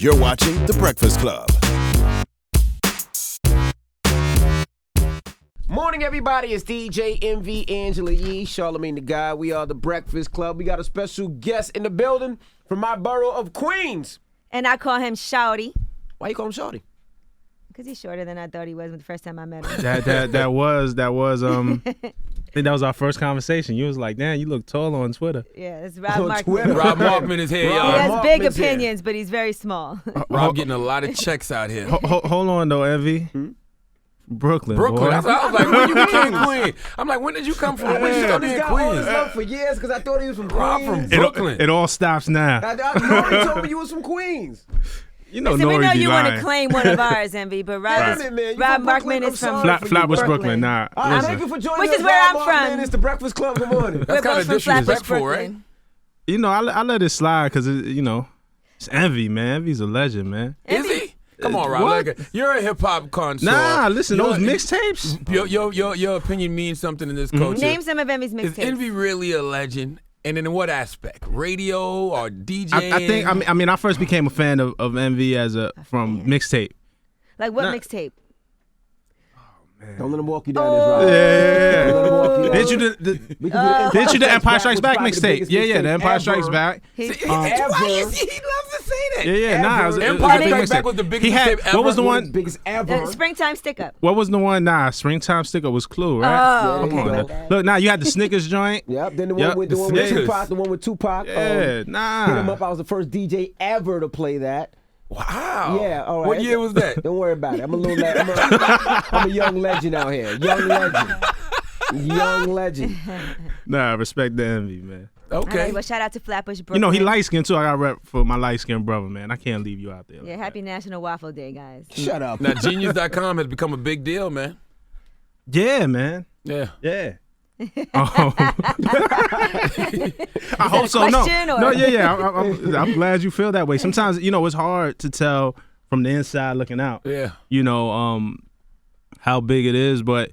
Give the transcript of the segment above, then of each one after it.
You're watching The Breakfast Club. Morning, everybody. It's DJ MV, Angela Yee, Charlamagne the Guy. We are The Breakfast Club. We got a special guest in the building from my borough of Queens. And I call him Shawty. Why you call him Shawty? Because he's shorter than I thought he was the first time I met him. That was I think that was our first conversation. You was like, damn, you look tall on Twitter. Yeah, it's Rob Markman. Rob Markman is here, y'all. He has big opinions, but he's very small. Rob getting a lot of checks out here. Hold on, though, Envy. Brooklyn, boy. I was like, when you became Queen? I'm like, when did you come from? When you started in Queens? All this Queens? love for years because I thought he was from Rob Queens. from Brooklyn. It all stops now. Nobody told me you was from Queens. You know, Listen, we know you want to claim one of ours, Envy, but Rob Brooklyn? is from Flatbush, Brooklyn. Nah, thank you for joining Which us. is where Rob I'm from. Markman. It's the Breakfast Club. Good morning. That's kind of both from Flatbush, disrespectful, right? Brooklyn. you know, I let it slide because it's Envy, man. Envy's a legend, man. Is he? Come on, Rob. What? Like, you're a hip hop connoisseur. Nah, listen, those mixtapes. Your opinion means something in this culture. Name some of Envy's Is mixtapes. Envy really a legend? And in what aspect? Radio or DJing? I think. I mean, I first became a fan of Envy from mixtape. Like what mixtape? Don't let him walk you down this road. Yeah. Don't let him walk you down. Did you the Empire Strikes Back mixtape? Yeah, the Empire Strikes Back. Why is he loves to say that? Yeah, nah. It was Empire a big Strikes Back mixtape. was the biggest He had, mixtape ever. what was the one? Biggest ever. Springtime Stick Up. What was the one? Nah, Springtime Sticker was Clue, right? Oh, Come on, okay. now. Look, now you had the Snickers joint. Yep. Then the one with Snickers. Tupac. The one with Tupac. Yeah, nah. Hit him up. I was the first DJ ever to play that. Wow. Yeah. All right. What year was that? Don't worry about it. I'm a young legend out here. Young legend. Nah, respect the Envy, man. All Okay. right, well, shout out to Flatbush, Brooklyn. You know, he light skinned too. I got rep for my light skinned brother, man. I can't leave you out there. Yeah, happy National Waffle Day, guys. Shut up. Now, Genius.com has become a big deal, man. Yeah, man. Yeah. Yeah. I hope so. question, No, or- no, yeah. I'm glad you feel that way. Sometimes, it's hard to tell from the inside looking out. Yeah. How big it is, but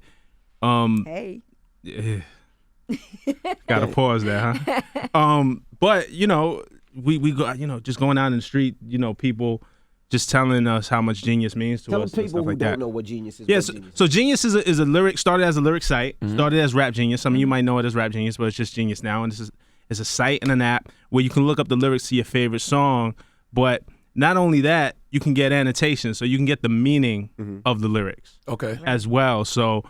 Hey. yeah. Gotta pause there, huh? But we go, just going out in the street, people just telling us how much Genius means to Tell us people and stuff who like don't that. know what Genius is. Yeah, so Genius is a lyric, started as a lyric site, started as Rap Genius. Some of you might know it as Rap Genius, but it's just Genius now. And it's a site and an app where you can look up the lyrics to your favorite song, but not only that, you can get annotations, so you can get the meaning of the lyrics Okay. as well. So,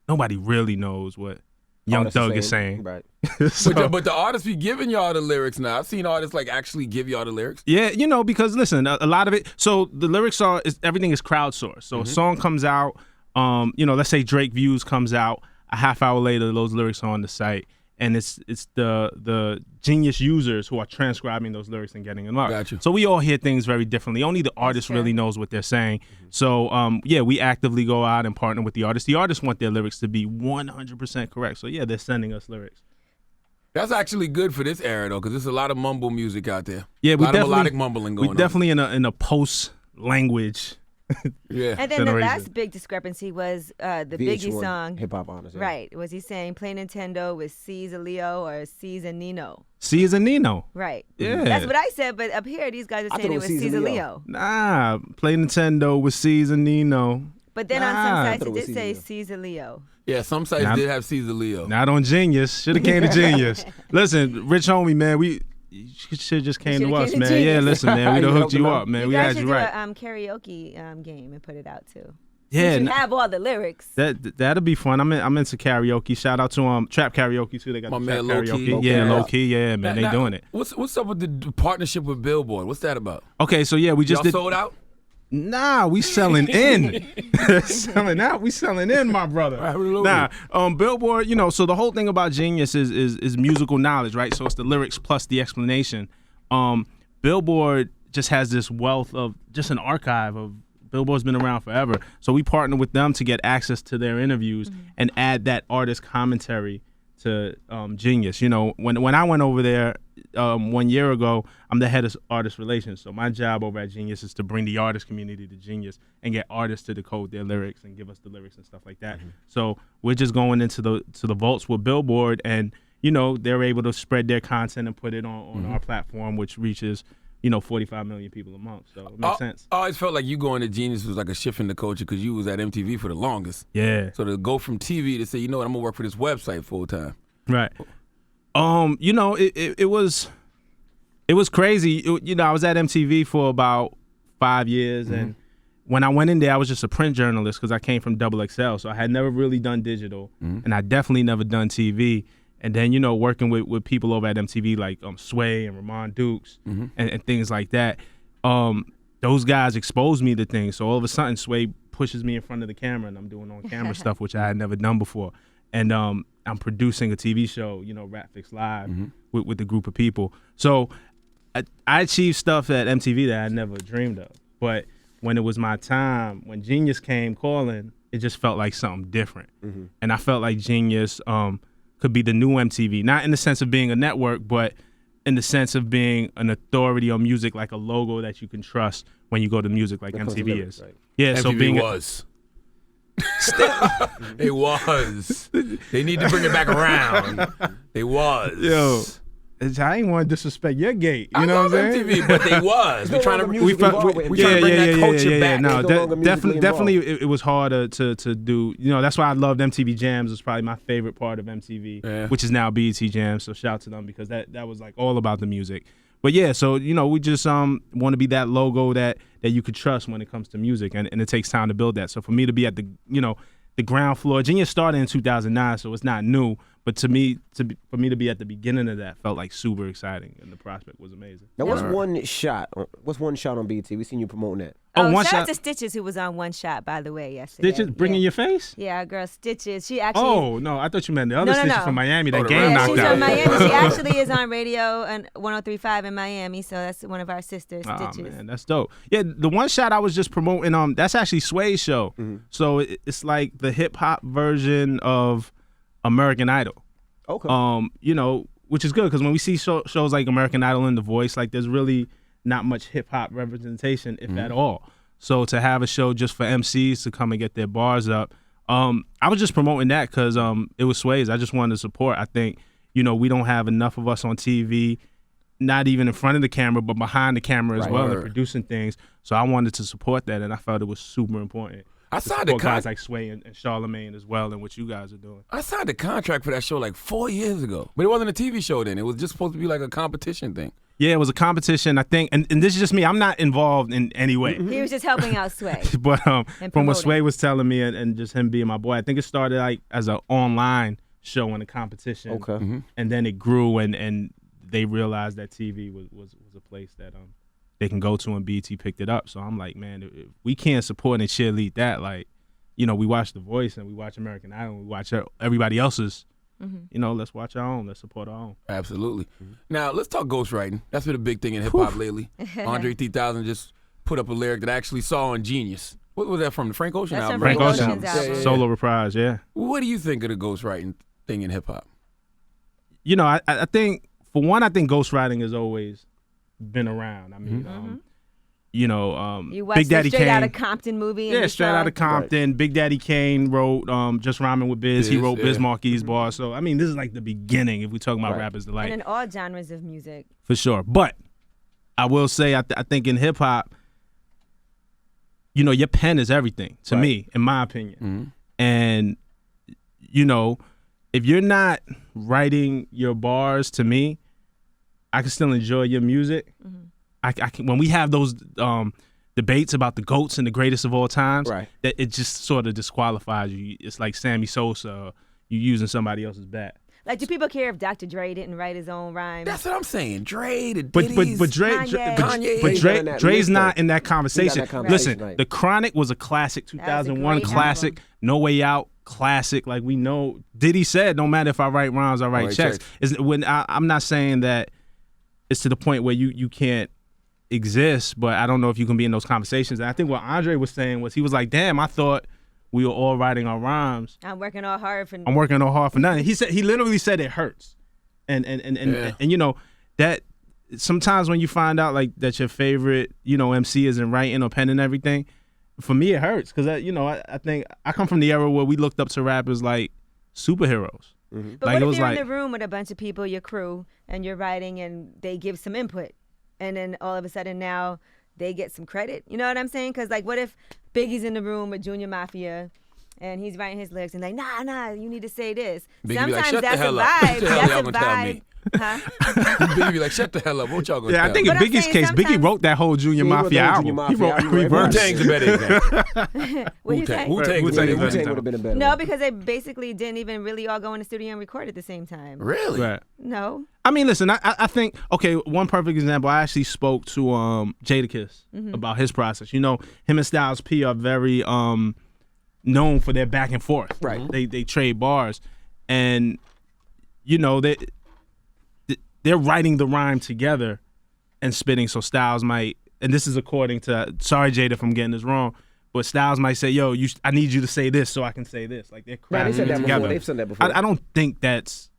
nobody really knows what Young Thug is saying. Right. So- But the artists be giving y'all the lyrics now. I've seen artists actually give y'all the lyrics. Yeah, because listen, a lot of it. So the lyrics everything is crowdsourced. So a song comes out, let's say Drake Views comes out. A half hour later, those lyrics are on the site, and it's the Genius users who are transcribing those lyrics and getting them up. Gotcha. So we all hear things very differently. Only the artist really knows what they're saying. So we actively go out and partner with the artists. The artists want their lyrics to be 100% correct. So yeah, they're sending us lyrics. That's actually good for this era, though, because there's a lot of mumble music out there. Yeah, a lot of melodic mumbling going We're on. definitely in a post language. Yeah. And then the generation. last big discrepancy was the Biggie VH1 song. Hip Hop Honors. Yeah. Right. Was he saying Play Nintendo with C's a Leo or C's a Nino? C is a Nino. Right. Yeah. That's what I said, but up here these guys are I saying thought it was C's a Leo. Nah, play Nintendo with C's and Nino. But then on Nah. some I sites thought it it was did say C's C's a Leo. Yeah, some sites Nah. did have Caesar Leo. Not on Genius. Should have came to Genius. Listen, Rich Homie, man, you should have just came to shoulda us, came to man. Yeah, Genius. listen, man, we done You hooked you helped up, man. You We guys had should you do right. a karaoke game and put it out too. Yeah, You have all the lyrics. that'll be fun. I'm into karaoke. Shout out to Trap Karaoke too. They got My the man, Trap Low Key. Karaoke. Yeah, Low Low Key. Yeah, man, they doing it. What's up with the partnership with Billboard? What's that about? Okay, so yeah, we just Y'all did. sold out? Nah, we selling in. Selling out, we selling in, my brother. Absolutely. Nah, Billboard, so the whole thing about Genius is musical knowledge, right? So it's the lyrics plus the explanation. Billboard just has this wealth of just an archive of Billboard's been around forever. So we partner with them to get access to their interviews and add that artist commentary to Genius. When I went over there 1 year ago, I'm the head of artist relations. So my job over at Genius is to bring the artist community to Genius and get artists to decode their lyrics and give us the lyrics and stuff like that. So we're just going into the vaults with Billboard, and they're able to spread their content and put it on our platform, which reaches 45 million people a month. So it makes sense. I always felt like you going to Genius was like a shift in the culture because you was at MTV for the longest. Yeah. So to go from TV to say, you know what, I'm gonna work for this website full time. Right. It was crazy. I was at MTV for about 5 years, and when I went in there, I was just a print journalist because I came from XXL, so I had never really done digital, and I definitely never done TV. And then, working with people over at MTV like Sway and Ramon Dukes and things like that, those guys exposed me to things. So all of a sudden, Sway pushes me in front of the camera, and I'm doing on-camera stuff, which I had never done before. And I'm producing a TV show, Rap Fix Live, with a group of people. So I achieved stuff at MTV that I never dreamed of. But when it was my time, when Genius came calling, it just felt like something different. And I felt like Genius could be the new MTV, not in the sense of being a network, but in the sense of being an authority on music, like a logo that you can trust when you go to music, like MTV is. Right. Yeah, MTV so being was. It was. They need to bring it back around. It was. Yo, I ain't want to disrespect your gate. You know what I'm saying? MTV, but they was. We trying to bring that culture back. No, definitely it was harder to do. That's why I loved MTV Jams. It's probably my favorite part of MTV, which is now BET Jams. So shout out to them because that was like all about the music. But yeah, so we just want to be that logo that you could trust when it comes to music, and it takes time to build that. So for me to be at the ground floor, Genius started in 2009, so it's not new. But for me to be at the beginning of that felt like super exciting, and the prospect was amazing. Now, what's one shot on BET? We seen you promoting that. Shout out to Stitches, who was on One Shot, by the way, yesterday. Stitches bringing your face? Yeah, our girl Stitches. She actually. Oh no, I thought you meant the other Stitches from Miami that game yeah, knocked she's out. from Miami. She actually is on radio and 103.5 in Miami, so that's one of our sisters, Stitches. Oh man, that's dope. Yeah, the One Shot I was just promoting. That's actually Sway's show. So it's like the hip hop version of American Idol. Okay. Which is good because when we see shows like American Idol and The Voice, like there's really not much hip hop representation, if at all. So to have a show just for MCs to come and get their bars up, I was just promoting that because it was Sway's. I just wanted to support. I think we don't have enough of us on TV, not even in front of the camera, but behind the camera as well, and producing things. So I wanted to support that, and I felt it was super important. I signed the guys like Sway and Charlamagne as well, and what you guys are doing. I signed a contract for that show like 4 years ago, but it wasn't a TV show then. It was just supposed to be like a competition thing. Yeah, it was a competition, I think, and this is just me. I'm not involved in any way. He was just helping out Sway. But from what Sway was telling me, and just him being my boy, I think it started like as an online show in a competition. Okay. And then it grew, and they realized that TV was a place that they can go to, and BET picked it up. So I'm like, man, if we can't support and cheerlead that, like, we watch The Voice and we watch American Idol, and we watch everybody else's. Let's watch our own. Let's support our own. Absolutely. Now, let's talk ghostwriting. That's been a big thing in hip-hop lately. Andre 3000 just put up a lyric that I actually saw on Genius. What was that from, the Frank Ocean album? Frank Ocean, album. solo reprise, yeah. What do you think of the ghostwriting thing in hip-hop? I think, for one, I think ghostwriting has always been around. I mean, you watched Big Daddy Straight Kane. Outta Compton movie. Yeah, Straight Outta Compton. Right. Big Daddy Kane wrote Just Rhyming with Biz. He wrote Biz Marquis' bars. So, I mean, this is like the beginning if we talk about Rappers Delight. And in all genres of music. For sure. But I will say, I think in hip-hop, your pen is everything to me, in my opinion. And, if you're not writing your bars, to me, I can still enjoy your music. I can, when we have those debates about the GOATs and the greatest of all times, that it just sort of disqualifies you. It's like Sammy Sosa, you using somebody else's bat. Like, do people care if Dr. Dre didn't write his own rhyme? That's what I'm saying. Dre, the Diddy's, Kanye. Dre's not in that conversation. Listen, The Chronic was a classic, 2001 classic. Album. No Way Out, classic. Like, we know, Diddy said, no matter if I write rhymes, I write checks. I'm not saying that it's to the point where you can't exist, but I don't know if you can be in those conversations. And I think what Andre was saying was, he was like, damn, I thought we were all writing our rhymes. I'm working all hard for nothing. He literally said it hurts. And that sometimes when you find out like that your favorite, MC isn't writing or penning everything, for me it hurts. Cause I think I come from the era where we looked up to rappers like superheroes. But like, what if you're in the room with a bunch of people, your crew, and you're writing and they give some input? and then all of a sudden now they get some credit. You know what I'm saying? Because like, what if Biggie's in the room with Junior Mafia? And he's writing his lyrics and like, nah, you need to say this. Biggie Sometimes be like, shut that's the hell a up. vibe. What the hell y'all That's a gonna tell me? vibe. Huh? Biggie be like, shut the hell up. What y'all gonna Yeah, tell I think me? in But I'm Biggie's saying case, Biggie sometimes- wrote that whole Junior He wrote Mafia the whole album. Junior He Mafia wrote album. three He wrote verses. Wu-Tang's a better example. What you say? Wu-Tang Wu-Tang was is better. better. Wu-Tang would have been a better No, one. because they basically didn't even really all go in the studio and record at the same time. Really? Right. No. I mean, listen, I think, okay, one perfect example, I actually spoke to Jadakiss about his process. You know, him and Styles P are very known for their back and forth. Right. They trade bars. And, you know, they're writing the rhyme together and spitting, so Styles might, and this is according to, sorry, Jada, if I'm getting this wrong, but Styles might say, yo, I need you to say this so I can say this. Like, they're Nah, they crafting said it that together. before. They've said that before. I don't think that's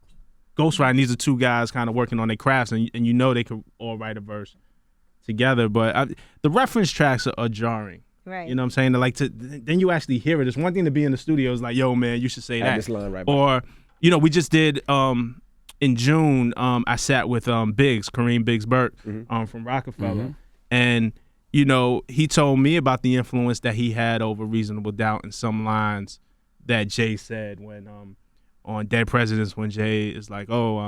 ghostwriting. These are two guys kind of working on their crafts, and you know they could all write a verse together. But the reference tracks are jarring. Right. You know what I'm saying? They're like, then you actually hear it. It's one thing to be in the studio. It's like, yo, man, you should say Add that. this line right back. Or, you know, we just did in June. I sat with Kareem Biggs Burke from Rockefeller, and you know, he told me about the influence that he had over Reasonable Doubt and some lines that Jay said when on Dead Presidents, when Jay is like, oh,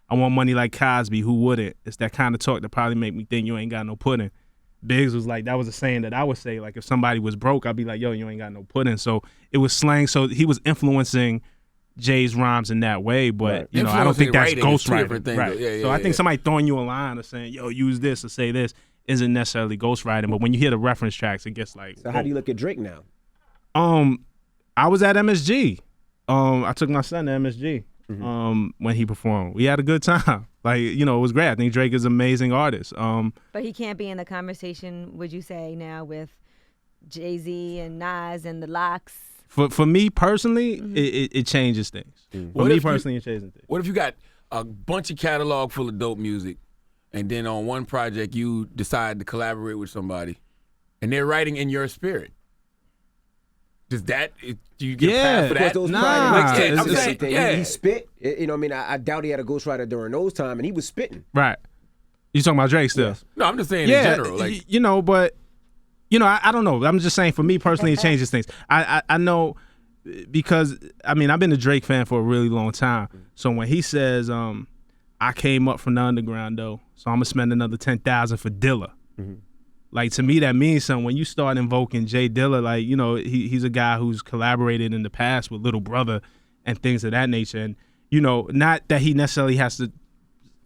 I want money like Cosby, who wouldn't? It's that kind of talk that probably make me think you ain't got no pudding. Biggs was like, that was a saying that I would say, like, if somebody was broke, I'd be like, yo, you ain't got no pudding. So it was slang. So he was influencing Jay's rhymes in that way, but Right. you know, I don't think that's Influencing writing is two different ghostwriting. things, Right. though. Yeah, So yeah, I think yeah. somebody throwing you a line or saying, yo, use this or say this isn't necessarily ghostwriting. But when you hear the reference tracks, it gets like, So how do you look at Drake now? I was at MSG. I took my son to MSG when he performed. We had a good time. Like, you know, it was great. I think Drake is an amazing artist. But he can't be in the conversation, would you say, now with Jay-Z and Nas and the Locks? For me personally, it changes things. For What me if you- personally, it changes things. What if you got a bunch of catalog full of dope music, and then on one project you decide to collaborate with somebody, and they're writing in your spirit? Does that, do you get a pass for Because that? those Nah, projects, it's- I'm saying, yeah. he spit. You know, what I mean, I doubt he had a ghostwriter during those times, and he was spitting. Right. You talking about Drake still? Yes. No, I'm just saying Yeah, in general. Like, you know, but you know, I don't know. I'm just saying, for me personally, it changes things. I know, because I mean, I've been a Drake fan for a really long time. So when he says, "I came up from the underground though, so I'm gonna spend another 10,000 for Dilla," like, to me that means something. When you start invoking Jay Dilla, like, you know, he's a guy who's collaborated in the past with Little Brother and things of that nature, and you know, not that he necessarily has to.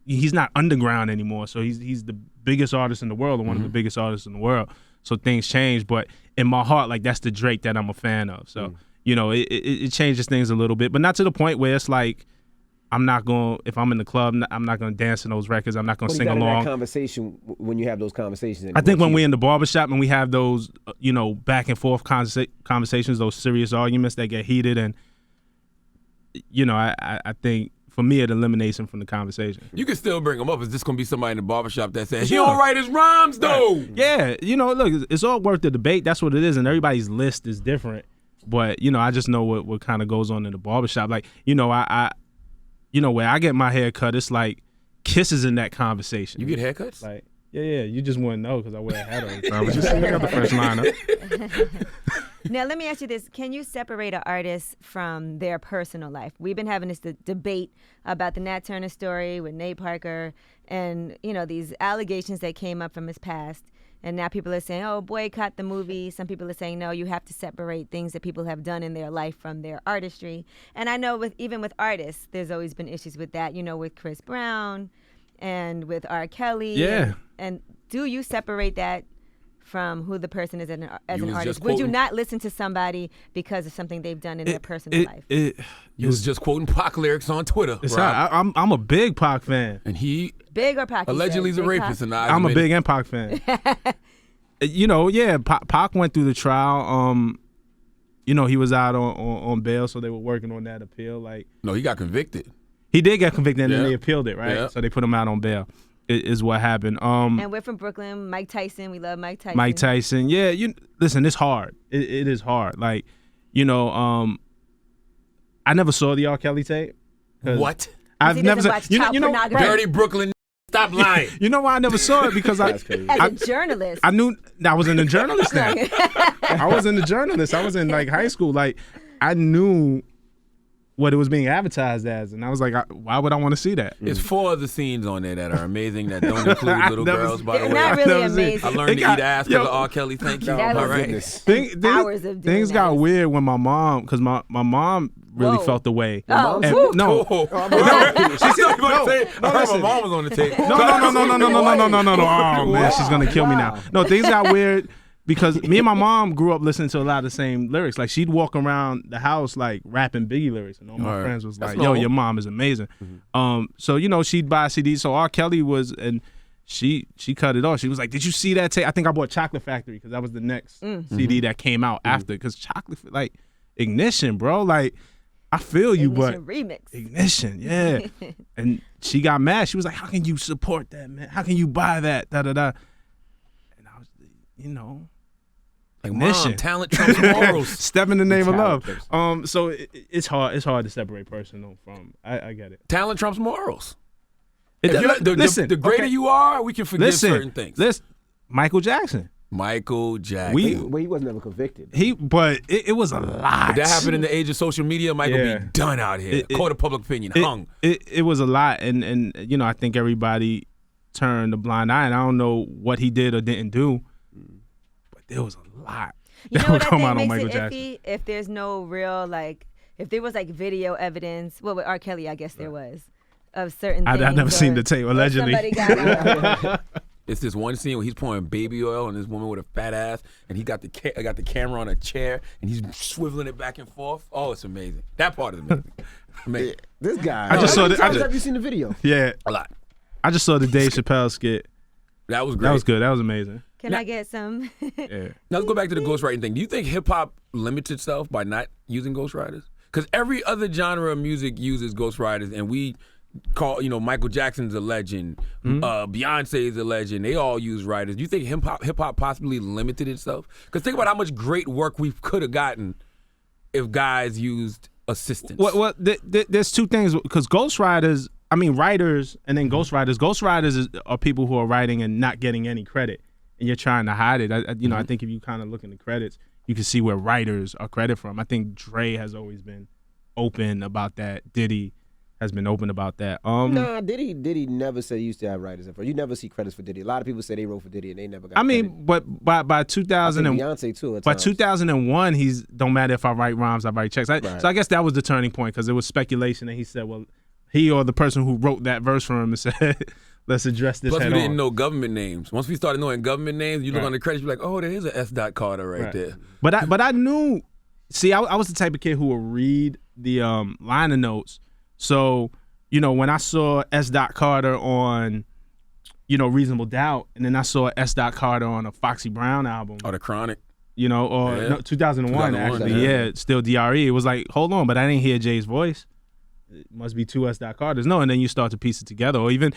He's not underground anymore, so he's the biggest artist in the world, or one of the biggest artists in the world. So things change, but in my heart, like, that's the Drake that I'm a fan of. So you know, it changes things a little bit, but not to the point where it's like I'm not going. If I'm in the club, I'm not going to dance to those records. I'm not going to What sing is that in that along. conversation when you have those conversations? I think when we're in the barbershop and we have those, you know, back and forth conversations, those serious arguments that get heated, and you know, I think. For me, it eliminates him from the conversation. you can still bring them up. It's just going to be somebody in the barbershop that says, he Sure. don't write his rhymes, though. Yeah, you know, look, it's all worth the debate. That's what it is, and everybody's list is different. But you know, I just know what kind of goes on in the barbershop. Like, you know, I you know, where I get my hair cut, it's like kisses in that conversation. You get haircuts? Like, yeah, you just wouldn't know because I wear a hat all the time. But just look at the first lineup. Now, let me ask you this. Can you separate an artist from their personal life? We've been having this debate about the Nat Turner story with Nate Parker and, you know, these allegations that came up from his past. And now people are saying, oh, boycott the movie. Some people are saying, no, you have to separate things that people have done in their life from their artistry. And I know even with artists, there's always been issues with that, you know, with Chris Brown and with R. Kelly. Yeah. And do you separate that from who the person is as an was artist? just Would you quoting- not listen to somebody because of something they've done in their personal life? You was just quoting Pac lyrics on Twitter, It's Rob. I'm a big Pac fan. And he Big or Pac? allegedly is a rapist. And I'm a big Pac fan. You know, yeah, Pac went through the trial. You know, he was out on bail, so they were working on that appeal. Like, No, he got convicted. he did get convicted, and then Yeah. they appealed it, right? Yeah. So they put him out on bail. Is what happened. And we're from Brooklyn. Mike Tyson. We love Mike Tyson. Mike Tyson. Yeah, listen, it's hard. It is hard. Like, you know, I never saw the R. Kelly tape. 'Cause What? I've he never doesn't seen. watch You know, child you know, pornography. Dirty Brooklyn Stop lying. You know why I never saw it? Because As a journalist. I knew I was in the journalist then. I was in the journalist. I was in like high school. Like I knew what it was being advertised as, and I was like, why would I want to see that? There's 4 other scenes on there that are amazing that don't include little girls, by the They're way. not really amazing. I learned to eat ass because of R. Kelly. Thank you. That All was right. hours of doing Things that. got weird when my mom, because my mom really Whoa. felt the way. Oh, And- whew. no, I heard my mom was on the tape. no. Oh man, she's gonna kill me now. No, things got weird because me and my mom grew up listening to a lot of the same lyrics. Like she'd walk around the house like rapping Biggie lyrics, and all my All right. friends was That's like, "Yo, normal. your mom is amazing." So she'd buy CDs. So R. Kelly was, and she cut it off. She was like, "Did you see that tape?" I think I bought Chocolate Factory because that was the next CD that came out after. Because Chocolate, like Ignition, bro, like. I feel you, Ignition but remix. Ignition, yeah. And she got mad. She was like, "How can you support that, man? How can you buy that?" Da da da. And I was, Like, Ignition. Mom, talent trumps morals. Step in the name of Talent love. So it's hard. It's hard to separate personal from. I get it. Talent trumps morals. It- If you're- listen, the greater okay. you are, we can forgive certain things. Listen, Michael Jackson. Michael Jackson. Well, he was never convicted. But it was a lot. If that happened in the age of social media, Michael Yeah. be done out here. Court of public opinion, hung. It was a lot, and I think everybody turned a blind eye, and I don't know what he did or didn't do, but there was a lot You that know would what I come think out on makes Michael it Jackson. iffy? If there's no real, like, if there was, like, video evidence, well, with R. Kelly, I guess there was, of certain things. I've never seen or- the tape, or allegedly. somebody got It's this one scene where he's pouring baby oil on this woman with a fat ass, and he got the camera on a chair, and he's swiveling it back and forth. Oh, it's amazing. That part is amazing. Amazing. This guy. I just How saw many the- I times just- have you seen the video? Yeah, A lot. I just saw the Dave Chappelle skit. That was great. That was good. That was amazing. Can I get some? Yeah. Now let's go back to the ghostwriting thing. Do you think hip hop limits itself by not using ghostwriters? Because every other genre of music uses ghostwriters, and we call, Michael Jackson's a legend, Beyonce is a legend. They all use writers. Do you think hip hop possibly limited itself? Because think about how much great work we could have gotten if guys used assistants. There's two things because ghostwriters. I mean, writers and then ghostwriters. Ghostwriters are people who are writing and not getting any credit, and you're trying to hide it. I think if you kind of look in the credits, you can see where writers are credit from. I think Dre has always been open about that. Diddy has been open about that. Nah, Diddy never said he used to have writers in front. You never see credits for Diddy. A lot of people say they wrote for Diddy and they never got I mean, credit. but by 2000 I and think Beyonce too. by At times. 2001, he's don't matter if I write rhymes, I write checks. Right. So I guess that was the turning point because there was speculation and he said, well, he or the person who wrote that verse for him and said, let's address this Plus, head we on. didn't know government names. Once we started knowing government names, you look Right. on the credits, you're like, oh, there is a S. Carter right there. But I knew. See, I was the type of kid who would read the liner notes. So when I saw S. Carter on, Reasonable Doubt, and then I saw S. Carter on a Foxy Brown album, Oh, the Chronic. or Yeah. no, 2001 actually, yeah. yeah, still DRE. It was like, hold on, but I didn't hear Jay's voice. It must be two S. Carters. No, and then you start to piece it together. Or even,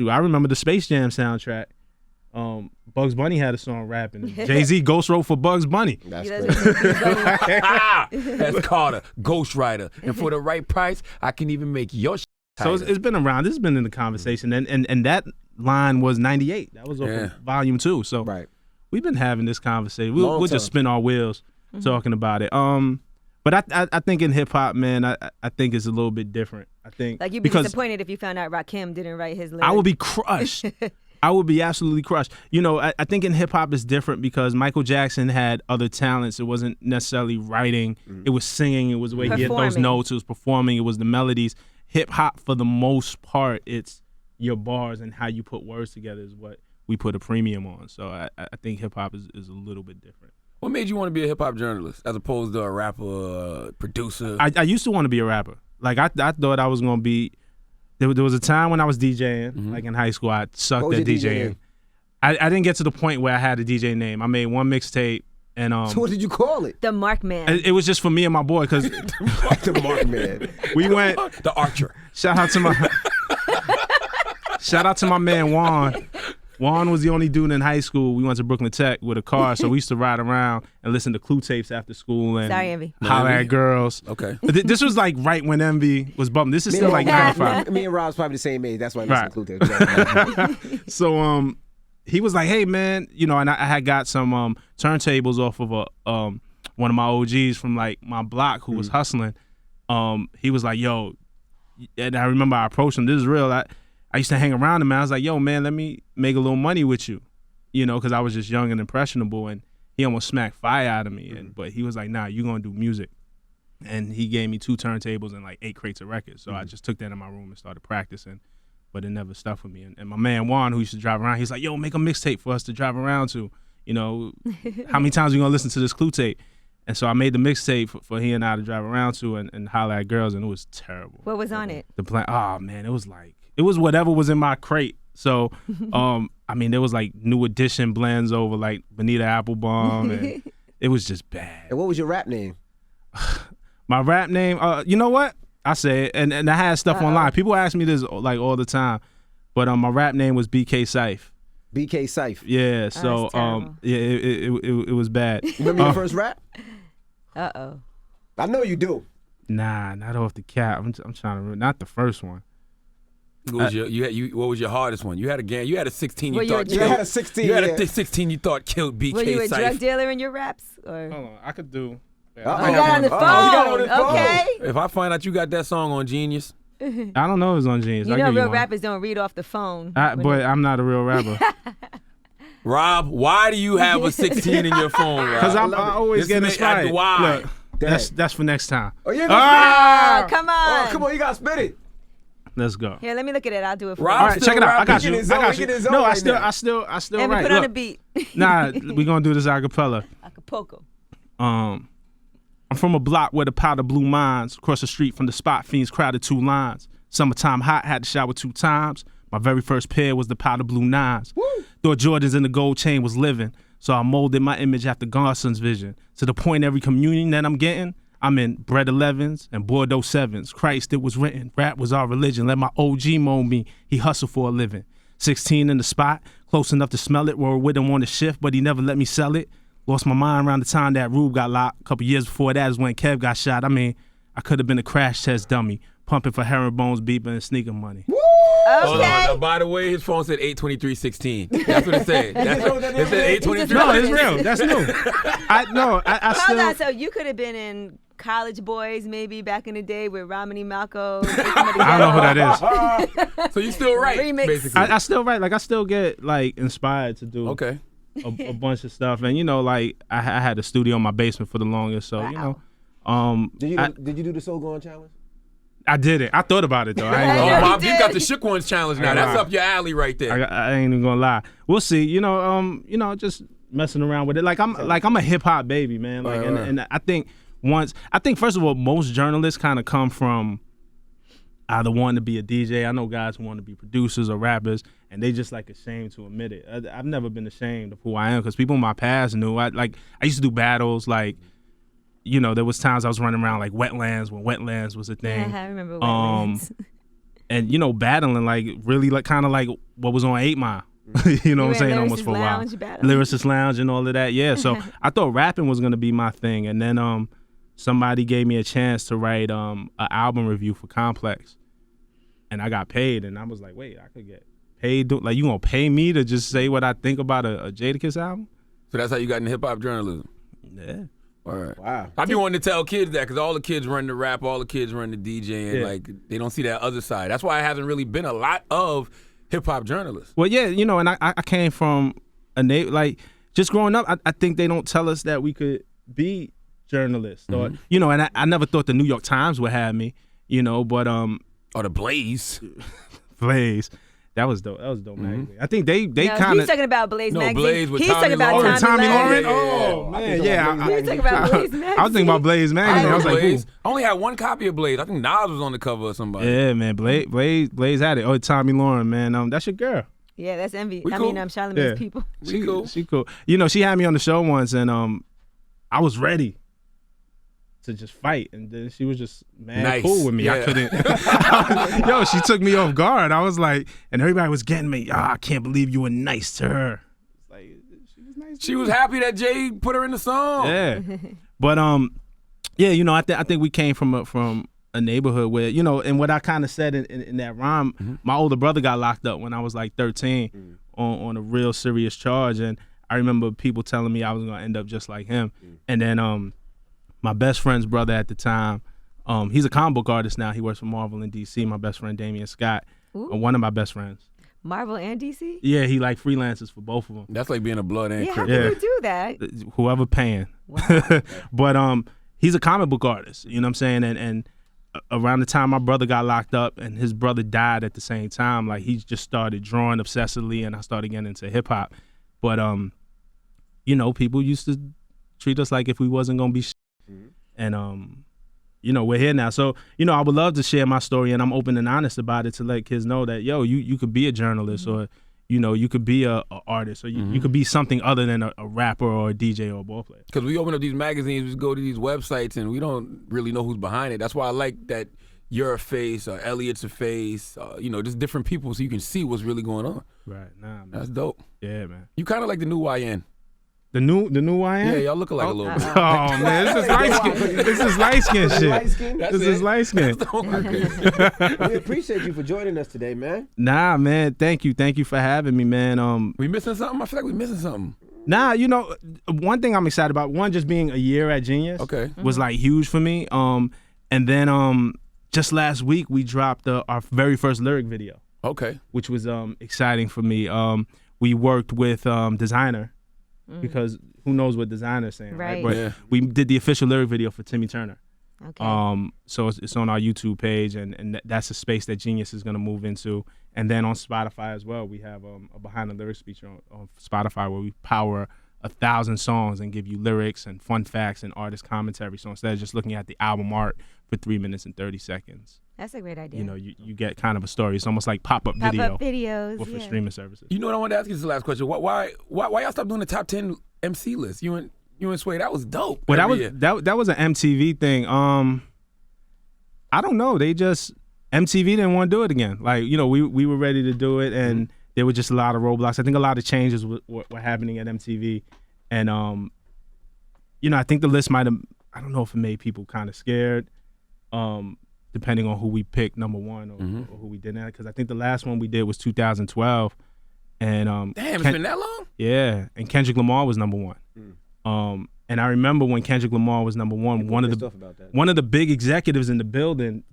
I remember the Space Jam soundtrack. Bugs Bunny had a song rapping. Jay-Z ghost wrote for Bugs Bunny. That's He crazy. doesn't- S. Carter, ghostwriter. And for the right price, I can even make your shit So it's been around. This has been in the conversation, and that line was 98. That was off of Volume 2. So Right. we've been having this conversation. Long We'll just time. spin our wheels talking about it. But I think in hip hop, man, I think it's a little bit different. I think Like, you'd be because disappointed if you found out Rakim didn't write his lyrics. I would be crushed. I would be absolutely crushed. I think in hip hop it's different because Michael Jackson had other talents. It wasn't necessarily writing. It was singing. It was the way he hit those Performing. notes. It was performing. It was the melodies. Hip hop, for the most part, it's your bars and how you put words together is what we put a premium on. So I think hip hop is a little bit different. What made you want to be a hip hop journalist as opposed to a rapper, producer? I used to want to be a rapper. Like I thought I was gonna be. There was a time when I was DJing, like in high school. I sucked What was at your DJ DJing. name? I didn't get to the point where I had a DJ name. I made one mixtape, and So what did you call it? The Markman. it was just for me and my boy because The Markman. we went. The Archer. Shout out to my man Juan. Juan was the only dude in high school. We went to Brooklyn Tech with a car, so we used to ride around and listen to Clue tapes after school and Sorry, Envy. holler at girls. Okay. But this was like right when Envy was bumping. This is still like 95. Me and Rob's probably the same age. That's why I listen to Clue tapes. So he was like, "Hey man, you know," and I had got some turntables off of one of my OGs from like my block who was hustling. He was like, "Yo," and I remember I approached him. This is real. I used to hang around him, man. I was like, "Yo, man, let me make a little money with you," you know, because I was just young and impressionable, and he almost smacked fire out of me. But he was like, "Nah, you gonna do music," and he gave me 2 turntables and like 8 crates of records. So I just took that in my room and started practicing. But it never stuck with me. And my man Juan, who used to drive around, he's like, "Yo, make a mixtape for us to drive around to. You know, how many times are you gonna listen to this Clue tape?" And so I made the mixtape for he and I to drive around to and holler at girls, and it was terrible. What was on it? The plan. Oh man, it was whatever was in my crate. So, I mean, there was like New Edition blends over like Bonita Applebaum, and it was just bad. And what was your rap name? My rap name, you know what? I say it, and I had stuff online. People ask me this like all the time, but my rap name was BK Syfe. BK Syfe. Yeah. So yeah, it was bad. Remember your first rap? Uh-oh. I know you do. Nah, not off the cap. I'm trying to not the first one. What was your hardest one? You had a 16 Were you you thought a killed. You had a 16. You had yeah. a 16 you thought killed BK Were you a Syfe. drug dealer in your raps? Or? Hold on, I could do. Oh, you got on the phone. you got on the phone. Okay. If I find out you got that song on Genius, I don't know if it's on Genius. You I'll know give real one. rappers don't read off the phone. But I'm not a real rapper. Rob, why do you have a 16 in your phone, Rob? Because I always This get is inspired. why? Look, that's for next time. Oh, yeah. Oh, come on. Oh, come on, you gotta spit it. Let's go. Here, let me look at it. I'll do it for Rob, you. All right, check it out. I got He you. get his I own- got he you. get his own No, I right still And we write. put on Look, a beat. nah, we gonna do this a cappella. Acapulco. I'm from a block where the powder blue mines. Across the street from the spot fiends crowded 2 lines. Summertime hot, had to shower 2 times. My very first pair was the powder blue 9s. Thought Jordans and the gold chain was living. So I molded my image after Garson's vision. To the point every communion that I'm getting, I'm in bread 11s and Bordeaux 7s. Christ, it was written. Rap was our religion. Let my OG mold me. He hustled for a living. 16 in the spot, close enough to smell it. Were with him on the shift, but he never let me sell it. Lost my mind around the time that Rube got locked. A couple years before that is when Kev got shot. I mean, I could have been a crash test dummy, pumping for herringbones, beeping, and sneaker money. Hold Okay. on. Now, by the way, his phone said 82316. That's what it said. It said 823. No, it's real. That's new. I Hold still. on. So you could have been in College Boys maybe back in the day with Romany Malco. I don't know who that is. So you still right, Remix. basically. I still write. Like, I still get like inspired to do Okay. a bunch of stuff, and you know, like I had a studio in my basement for the longest, so you know, Did you do the Soul Gone challenge? I did it. I thought about it though. I ain't Oh, gonna lie. Bob, he you got did. the Shook Ones challenge now. I That's lied. up your alley right there. I ain't even gonna lie. We'll see. You know, just messing around with it. Like I'm a hip hop baby, man. Like, Right. and I think first of all, most journalists kind of come from either wanting to be a DJ. I know guys who want to be producers or rappers, and they just like ashamed to admit it. I've never been ashamed of who I am because people in my past knew. I used to do battles. Like, you know, there was times I was running around like Wetlands when Wetlands was a thing. Yeah, I remember Wetlands. And you know, battling like really like kind of like what was on 8 Mile. You know what I'm saying? Almost for a while. Lounge battling? Lyricist Lounge and all of that. Yeah. So I thought rapping was gonna be my thing, and then somebody gave me a chance to write an album review for Complex, and I got paid, and I was like, wait, I could get paid? Like, you gonna pay me to just say what I think about a Jadakiss album? So that's how you got into hip hop journalism. Yeah. All right. Wow. I be wanting to tell kids that because all the kids run the rap, all the kids run the DJ, and Yeah. like they don't see that other side. That's why I haven't really been a lot of hip hop journalists. Well, yeah, you know, and I came from like just growing up. I think they don't tell us that we could be journalists, or you know, and I never thought the New York Times would have me, you know, but Or the Blaze. Blaze, that was dope. That was dope magazine. I think they No, kind he's of. talking about Blaze No, magazine. Blaze with he's Tommy talking about Lauren. Tommy Lauren. Oh man, yeah. He was talking about Blaze magazine. I was thinking about Blaze magazine. I was like, Blaze. ooh. I only had one copy of Blaze. I think Nas was on the cover or somebody. Yeah, man, Blaze had it. Oh, Tommy Lauren, man, that's your girl. Yeah, that's Envy. We I cool. mean, Charlamagne's Yeah. people. We cool. She cool. You know, she had me on the show once, and I was ready. to just fight, and then she was just mad Nice. cool with me. Yeah. I couldn't. Yo, she took me off guard. I was like, and everybody was getting me. I can't believe you were nice to her. It's like she was nice. She was happy that Jay put her in the song. Yeah, but yeah, you know, I think we came from a neighborhood where, you know, and what I kind of said in that rhyme, my older brother got locked up when I was like 13 on a real serious charge, and I remember people telling me I was gonna end up just like him, and then my best friend's brother at the time, he's a comic book artist now. He works for Marvel in DC. My best friend Damian Scott, one of my best friends. Marvel and DC? Yeah, he like freelances for both of them. That's like being a blood and Yeah, how crip. can Yeah. you do that? Whoever paying. Wow. But he's a comic book artist. You know what I'm saying? And around the time my brother got locked up and his brother died at the same time, like he just started drawing obsessively, and I started getting into hip hop. But you know, people used to treat us like if we wasn't gonna be shit. And you know, we're here now. So, you know, I would love to share my story, and I'm open and honest about it to let kids know that, yo, you could be a journalist, or, you know, you could be a artist, or you could be something other than a rapper or a DJ or a ball player. Because we open up these magazines, we go to these websites, and we don't really know who's behind it. That's why I like that you're a face, or Elliot's a face, you know, just different people, so you can see what's really going on. Right. Nah, man. That's dope. Yeah, man. You kind of like the new YN. The new YN? Yeah, y'all look alike a little bit. Oh man, this is light skin. This is light skin shit. Light skin? That's This is it. light skin. We appreciate you for joining us today, man. Nah, man. Thank you for having me, man. We missing something? I feel like we missing something. Nah, you know, one thing I'm excited about, one, just being a year at Genius, Okay. was like huge for me. And then just last week we dropped our very first lyric video, Okay. which was exciting for me. We worked with Designer, because who knows what Designer's saying, right? Right. But Yeah. we did the official lyric video for Timmy Turner. Okay. So it's on our YouTube page, and that's a space that Genius is going to move into. And then on Spotify as well, we have a behind the lyrics feature on Spotify where we power 1,000 songs and give you lyrics and fun facts and artist commentary. So instead of just looking at the album art for 3 minutes and 30 seconds, That's a great idea. you know, you get kind of a story. It's almost like pop-up Pop-up video, videos. but for yeah. streaming services. You know what I wanted to ask you? This is the last question. Why y'all stop doing the top 10 MC list? You and Sway, that was dope. Well, every year. that was an MTV thing. I don't know. They just MTV didn't want to do it again. Like, you know, we were ready to do it, and there were just a lot of roadblocks. I think a lot of changes were happening at MTV, and you know, I think the list might have. I don't know if it made people kind of scared, depending on who we picked number one or who we didn't. Because I think the last one we did was 2012, and Damn, it's been that long? yeah, and Kendrick Lamar was number one. And I remember when Kendrick Lamar was number one, one of the big executives in the building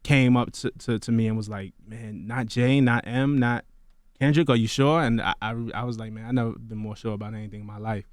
came up to me and was like, "Man, not Jay, not M, not Kendrick. Are you sure?" And I was like, "Man, I never been more sure about anything in my life."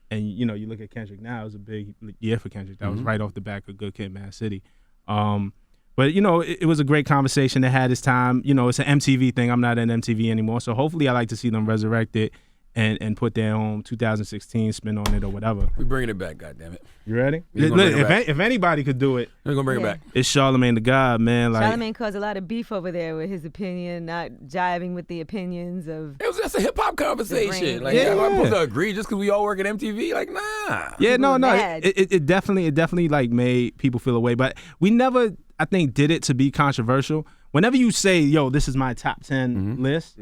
And you know, you look at Kendrick now; it was a big year for Kendrick. That was right off the back of Good Kid, Mad City. But you know, it was a great conversation that had its time. You know, it's an MTV thing. I'm not in MTV anymore, so hopefully, I like to see them resurrect it and put their own 2016 spin on it or whatever. We bringing it back, goddammit. You ready? We gonna bring it back. If anybody could do it, We're gonna bring it Yeah. back. it's Charlamagne the God, man. Like, Charlamagne caused a lot of beef over there with his opinion, not jiving with the opinions of. It was just a hip hop conversation. brain. Like, Yeah. I'm supposed to agree just because we all work at MTV? Like, nah. yeah, no, were no, mad. it definitely like made people feel away. But we never, I think, did it to be controversial. Whenever you say, "Yo, this is my top 10 list,"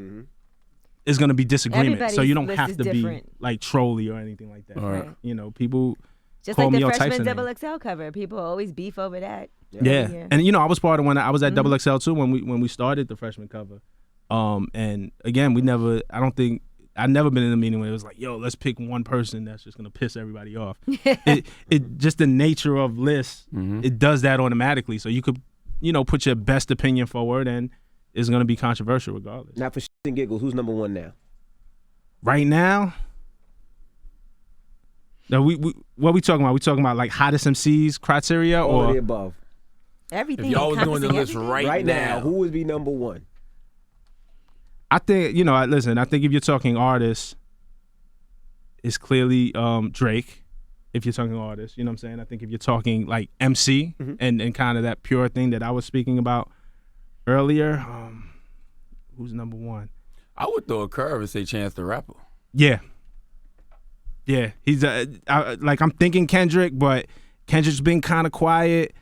it's gonna be disagreement. So Everybody's you don't list have is to different. be like trolly or anything like that. All right. You know, people. Just call like me the all types freshman of double names. XL cover. People always beef over that. Yeah, and you know, I was part of when I was at Double XL too when we started the freshman cover. And again, I've never been in a meeting where it was like, "Yo, let's pick one person that's just gonna piss everybody off." it just the nature of lists, it does that automatically. So you could, you know, put your best opinion forward, and it's gonna be controversial regardless. Now for shits and giggles, who's number one now? Right now, no, we what we talking about? We talking about like hottest MCs criteria All of or the above. Everything. If y'all was doing the encompassing list everything. right Now, who would be number one? I think, you know, listen, I think if you're talking artists, it's clearly Drake. If you're talking artists, you know what I'm saying? I think if you're talking like MC and kind of that pure thing that I was speaking about earlier, who's number one? I would throw a curve and say Chance the Rapper. Yeah. Yeah, he's like I'm thinking Kendrick, but Kendrick's been kind of quiet.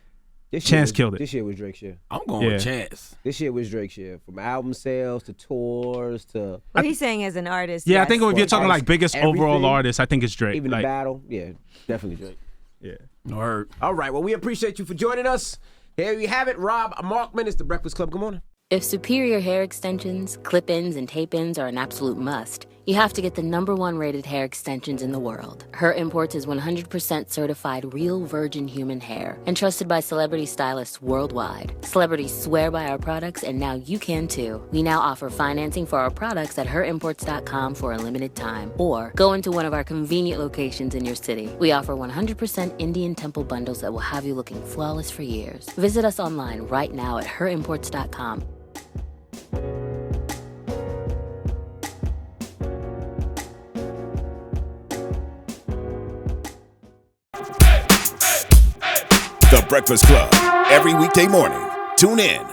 Chance killed it. This year was Drake's year. I'm going with Chance. This year was Drake's year. From album sales to tours to... Well, he's saying as an artist. Yeah, yes. I think if you're talking like biggest overall everything, artist, I think it's Drake. Even like, the battle, yeah, definitely Drake. Yeah. Word. All right, well, we appreciate you for joining us. Here you have it. Rob Markman. It's The Breakfast Club. Good morning. If superior hair extensions, clip-ins, and tape-ins are an absolute must, you have to get the #1 rated hair extensions in the world. Her Imports is 100% certified real virgin human hair and trusted by celebrity stylists worldwide. Celebrities swear by our products, and now you can too. We now offer financing for our products at herimports.com for a limited time. Or go into one of our convenient locations in your city. We offer 100% Indian temple bundles that will have you looking flawless for years. Visit us online right now at herimports.com. The Breakfast Club. Every weekday morning. Tune in